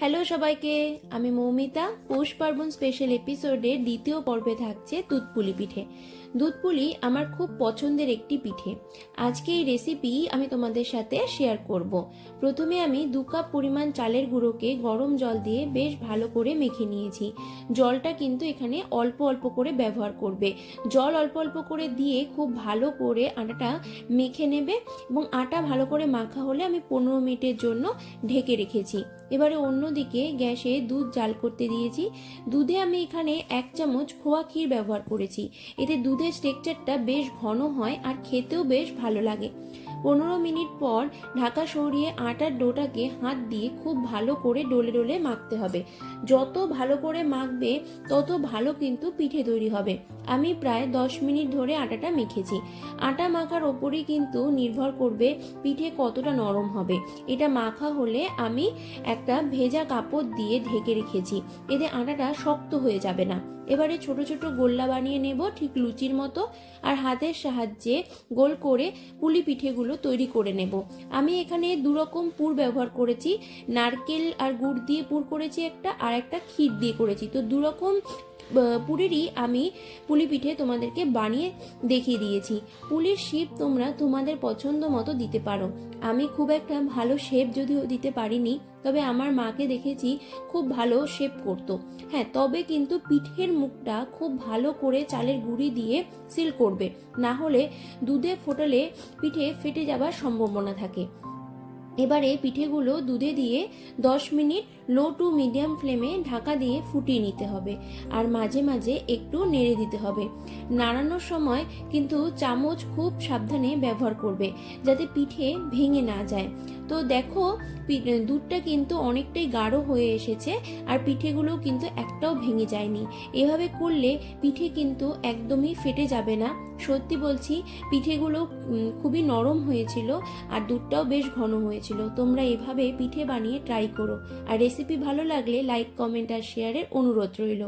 Hello সবাইকে, আমি মৌমিতা। পৌষ পার্বণ স্পেশাল এপিসোডের দ্বিতীয় পর্বে থাকছে দুধপুলি পিঠে। দুধপুলি আমার খুব পছন্দের একটি পিঠে। আজকে এই রেসিপি আমি তোমাদের সাথে শেয়ার করব। প্রথমে আমি 2 কাপ পরিমাণ চালের গুঁড়োকে গরম জল দিয়ে বেশ ভালো করে মেখে নিয়েছি। জলটা কিন্তু এখানে অল্প অল্প করে ব্যবহার করবে। জল অল্প অল্প করে দিয়ে খুব ভালো করে আটাটা মেখে নেবে এবং আটা ভালো করে মাখা হলে আমি 15 মিনিটের জন্য ঢেকে রেখেছি। এবারে অন্যদিকে গ্যাসে দুধ জাল করতে দিয়েছি। দুধে আমি এখানে 1 চামচ খোয়া ক্ষীর ব্যবহার করেছি। এতে দুধের টেক্সচারটা বেশ ঘন হয় আর খেতেও বেশ ভালো লাগে। 15 মিনিট পর ঢাকা সরিয়ে আটার ডোটাকে হাত দিয়ে খুব ভালো করে ডলে ডলে মাখতে হবে। যত ভালো করে মাখবে তত ভালো কিন্তু পিঠে তৈরি হবে। আমি প্রায় 10 মিনিট ধরে আটাটা মেখেছি। আটা মাখার ওপরই কিন্তু নির্ভর করবে পিঠে কতটা নরম হবে। এটা মাখা হলে আমি একটা ভেজা কাপড় দিয়ে ঢেকে রেখেছি, এতে আটাটা শক্ত হয়ে যাবে না। এবারে ছোট ছোট গোল্লা বানিয়ে নেব ঠিক লুচির মতো, আর হাতের সাহায্যে গোল করে পুলি পিঠেগুলো তৈরি করে নেব। আমি এখানে 2 রকম পুর ব্যবহার করেছি। নারকেল আর গুড় দিয়ে পুর করেছি একটা, আর একটা ক্ষীর দিয়ে করেছি। তো 2 রকম পুরেরই আমি পুলি পিঠে তোমাদেরকে বানিয়ে দেখিয়ে দিয়েছি। পুলির শেপ তোমরা তোমাদের পছন্দ মতো দিতে পারো। আমি খুব একটা ভালো শেপ যদিও দিতে পারিনি, তবে আমার মাকে দেখেছি খুব ভালো শেপ করতো। হ্যাঁ, তবে কিন্তু পিঠের মুখটা খুব ভালো করে চালের গুঁড়ি দিয়ে সিল করবে, না হলে দুধে ফোটালে পিঠে ফেটে যাবার সম্ভাবনা থাকে। এবারে পিঠেগুলো দুধে দিয়ে 10 মিনিট লো টু মিডিয়াম ফ্লেমে ঢাকা দিয়ে ফুটিয়ে নিতে হবে, আর মাঝে মাঝে একটু নেড়ে দিতে হবে। নাড়ানোর সময় কিন্তু চামচ খুব সাবধানে ব্যবহার করবে, যাতে পিঠে ভেঙে না যায়। তো দেখো, দুধটা কিন্তু অনেকটাই গাঢ় হয়ে এসেছে, আর পিঠেগুলো কিন্তু একটাও ভেঙে যায়নি। এভাবে করলে পিঠে কিন্তু একদমই ফেটে যাবে না। সত্যি বলছি, পিঠেগুলো খুবই নরম হয়েছিল আর দুধটাও বেশ ঘন হয়েছিল। তোমরা এভাবে পিঠে বানিয়ে ট্রাই করো। আর রেসিপি ভালো লাগলে লাইক, কমেন্ট আর শেয়ারের অনুরোধ রইল।